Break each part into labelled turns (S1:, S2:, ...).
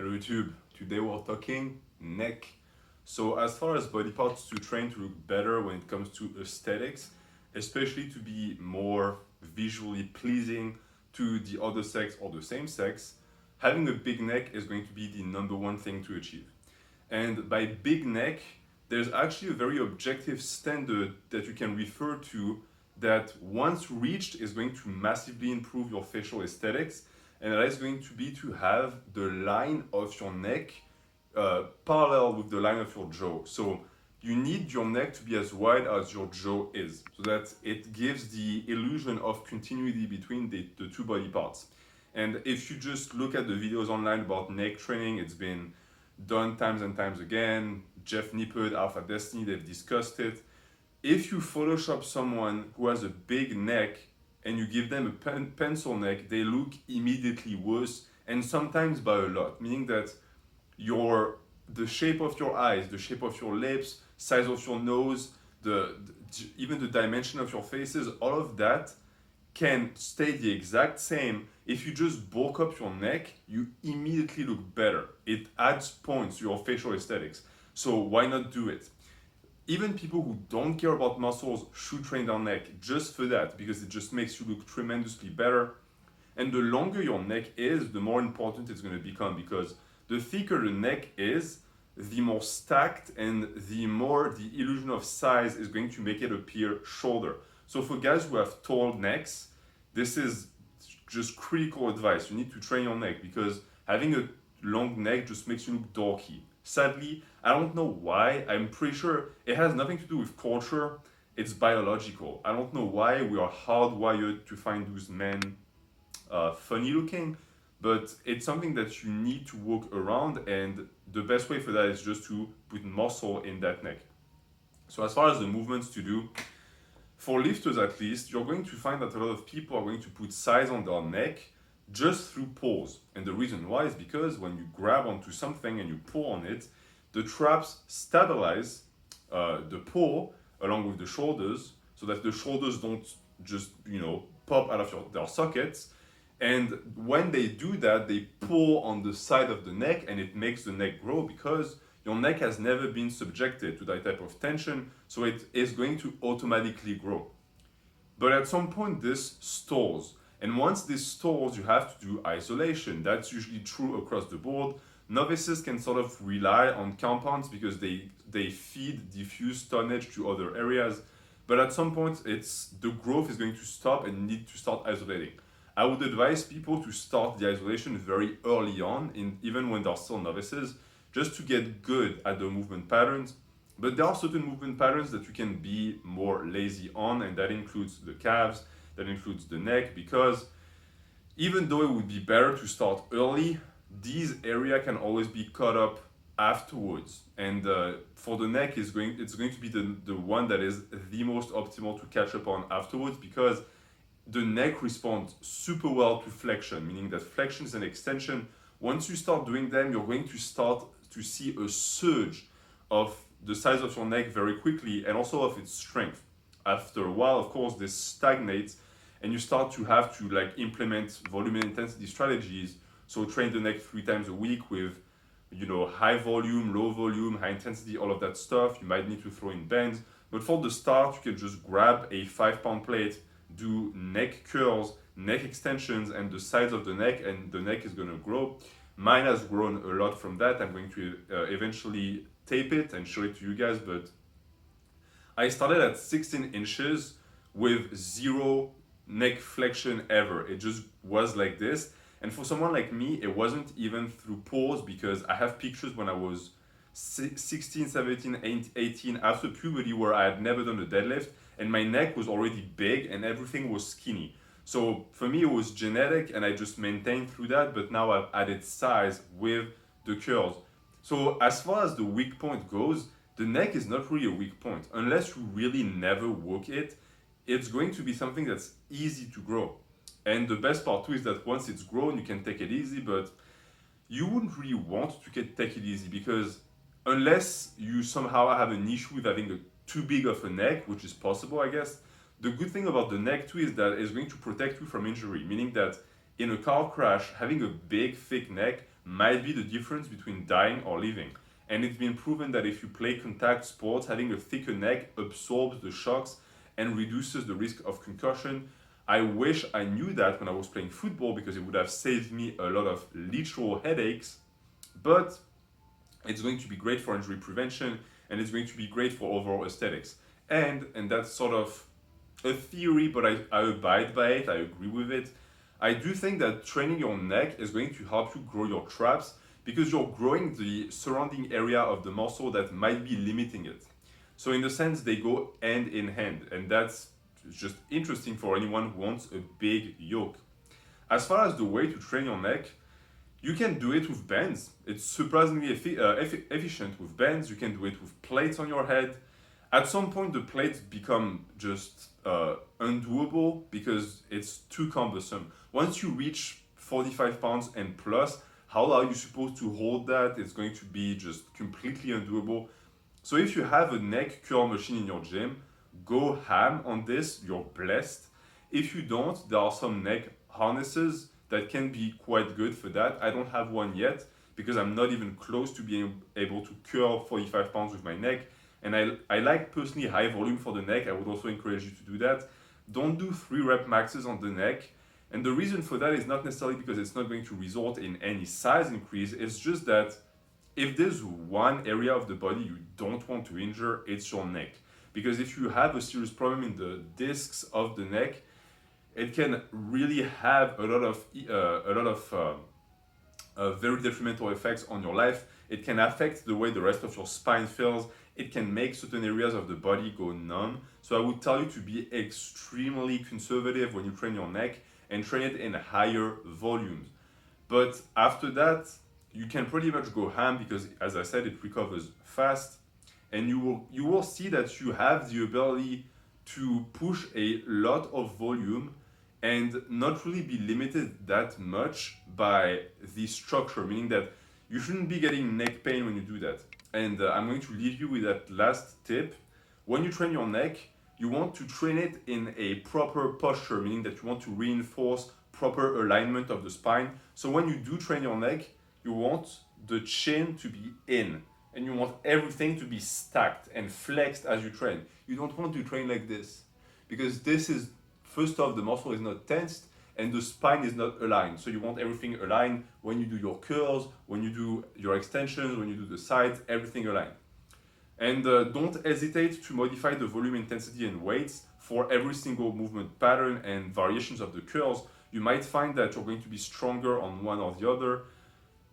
S1: Hello YouTube, today we're talking neck. So as far as body parts to train to look better when it comes to aesthetics, especially to be more visually pleasing to the other sex or the same sex, having a big neck is going to be the number one thing to achieve. And by big neck, there's actually a very objective standard that you can refer to that once reached is going to massively improve your facial aesthetics, and that is going to be to have the line of your neck parallel with the line of your jaw. So you need your neck to be as wide as your jaw is, so that it gives the illusion of continuity between the two body parts. And if you just look at the videos online about neck training, it's been done times and times again. Jeff Nippert, Alpha Destiny, they've discussed it. If you Photoshop someone who has a big neck and you give them a pencil neck, they look immediately worse, and sometimes by a lot, meaning that the shape of your eyes, the shape of your lips, size of your nose, even the dimension of your faces, all of that can stay the exact same. If you just bulk up your neck, you immediately look better. It adds points to your facial aesthetics. So why not do it? Even people who don't care about muscles should train their neck just for that, because it just makes you look tremendously better. And the longer your neck is, the more important it's going to become, because the thicker the neck is, the more stacked and the more the illusion of size is going to make it appear shorter. So for guys who have tall necks, this is just critical advice. You need to train your neck, because having a long neck just makes you look dorky. Sadly, I don't know why. I'm pretty sure it has nothing to do with culture. It's biological. I don't know why we are hardwired to find those men funny looking, but it's something that you need to work around, and the best way for that is just to put muscle in that neck. So as far as the movements to do, for lifters at least, you're going to find that a lot of people are going to put size on their neck just through pulls. And the reason why is because when you grab onto something and you pull on it, the traps stabilize the pull along with the shoulders, so that the shoulders don't just, pop out of their sockets. And when they do that, they pull on the side of the neck, and it makes the neck grow, because your neck has never been subjected to that type of tension, so it is going to automatically grow. But at some point, this stalls. And once this stalls, you have to do isolation. That's usually true across the board. Novices can sort of rely on compounds because they feed diffuse tonnage to other areas. But at some point, the growth is going to stop, and you need to start isolating. I would advise people to start the isolation very early on, even when they're still novices, just to get good at the movement patterns. But there are certain movement patterns that you can be more lazy on, and that includes the calves, that includes the neck, because even though it would be better to start early, these areas can always be caught up afterwards. And for the neck, it's going to be the one that is the most optimal to catch up on afterwards, because the neck responds super well to flexion, meaning that flexion and extension, once you start doing them, you're going to start to see a surge of the size of your neck very quickly, and also of its strength. After a while, of course, this stagnates, and you start to have to implement volume and intensity strategies. So train the neck 3 times a week with high volume, low volume, high intensity, all of that stuff. You might need to throw in bands, but for the start, you can just grab a 5-pound plate, do neck curls, neck extensions, and the sides of the neck, and the neck is going to grow. Mine has grown a lot from that. I'm going to eventually tape it and show it to you guys, but I started at 16 inches with zero neck flexion ever. It just was like this. And for someone like me, it wasn't even through pulls, because I have pictures when I was 16, 17, 18, after puberty, where I had never done a deadlift, and my neck was already big and everything was skinny. So for me, it was genetic, and I just maintained through that, but now I've added size with the curls. So as far as the weak point goes, the neck is not really a weak point. Unless you really never work it, it's going to be something that's easy to grow. And the best part too is that once it's grown, you can take it easy, but you wouldn't really want to take it easy, because unless you somehow have an issue with having too big of a neck, which is possible, I guess, the good thing about the neck too is that it's going to protect you from injury, meaning that in a car crash, having a big, thick neck might be the difference between dying or living. And it's been proven that if you play contact sports, having a thicker neck absorbs the shocks and reduces the risk of concussion. I wish I knew that when I was playing football because it would have saved me a lot of literal headaches. But it's going to be great for injury prevention and it's going to be great for overall aesthetics. And that's sort of a theory, but I abide by it, I agree with it. I do think that training your neck is going to help you grow your traps because you're growing the surrounding area of the muscle that might be limiting it. So in the sense they go hand in hand, and that's just interesting for anyone who wants a big yoke. As far as the way to train your neck, you can do it with bands. It's surprisingly efficient with bands. You can do it with plates on your head. At some point, the plates become just undoable because it's too cumbersome. Once you reach 45 pounds and plus, how are you supposed to hold that? It's going to be just completely undoable. So if you have a neck curl machine in your gym, go ham on this, you're blessed. If you don't, there are some neck harnesses that can be quite good for that. I don't have one yet because I'm not even close to being able to curl 45 pounds with my neck. And I like personally high volume for the neck. I would also encourage you to do that. Don't do 3 rep maxes on the neck. And the reason for that is not necessarily because it's not going to result in any size increase. It's just that if there's one area of the body you don't want to injure, it's your neck. Because if you have a serious problem in the discs of the neck, it can really have a lot of very detrimental effects on your life. It can affect the way the rest of your spine feels. It can make certain areas of the body go numb. So I would tell you to be extremely conservative when you train your neck and train it in higher volumes. But after that, you can pretty much go ham because, as I said, it recovers fast. And you will see that you have the ability to push a lot of volume and not really be limited that much by the structure, meaning that you shouldn't be getting neck pain when you do that. And I'm going to leave you with that last tip. When you train your neck, you want to train it in a proper posture, meaning that you want to reinforce proper alignment of the spine. So when you do train your neck, you want the chin to be in and you want everything to be stacked and flexed as you train. You don't want to train like this because this is, first off, the muscle is not tensed and the spine is not aligned. So you want everything aligned when you do your curls, when you do your extensions, when you do the sides, everything aligned. And don't hesitate to modify the volume, intensity, and weights for every single movement pattern and variations of the curls. You might find that you're going to be stronger on one or the other.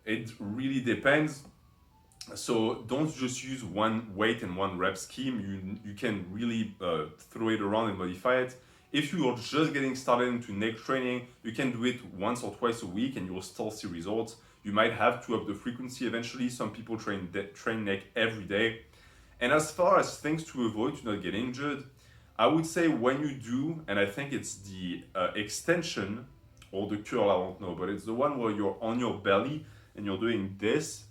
S1: It really depends. So don't just use one weight and one rep scheme. You can really throw it around and modify it. If you are just getting started into neck training, you can do it once or twice a week and you'll still see results. You might have to up the frequency eventually. Some people train neck every day. And as far as things to avoid to not get injured, I would say when you do, and I think it's the extension or the curl, I don't know, but it's the one where you're on your belly and you're doing this,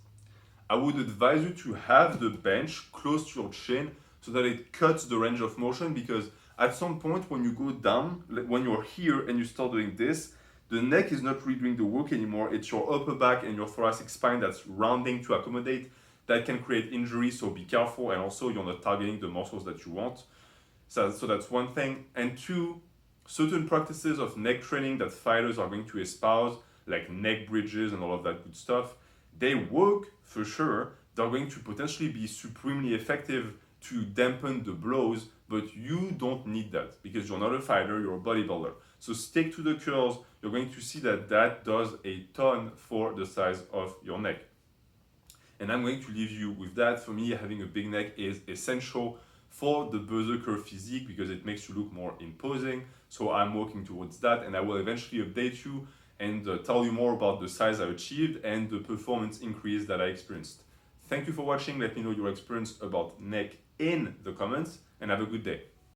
S1: I would advise you to have the bench close to your chin so that it cuts the range of motion, because at some point when you go down, when you're here and you start doing this, the neck is not really doing the work anymore. It's your upper back and your thoracic spine that's rounding to accommodate. That can create injury, so be careful. And also you're not targeting the muscles that you want. So that's one thing. And two, certain practices of neck training that fighters are going to espouse, like neck bridges and all of that good stuff, they work for sure. They're going to potentially be supremely effective to dampen the blows, but you don't need that because you're not a fighter, you're a bodybuilder. So stick to the curls. You're going to see that that does a ton for the size of your neck. And I'm going to leave you with that. For me, having a big neck is essential for the berserker physique because it makes you look more imposing. So I'm working towards that, and I will eventually update you and tell you more about the size I achieved and the performance increase that I experienced. Thank you for watching. Let me know your experience about neck in the comments, and have a good day.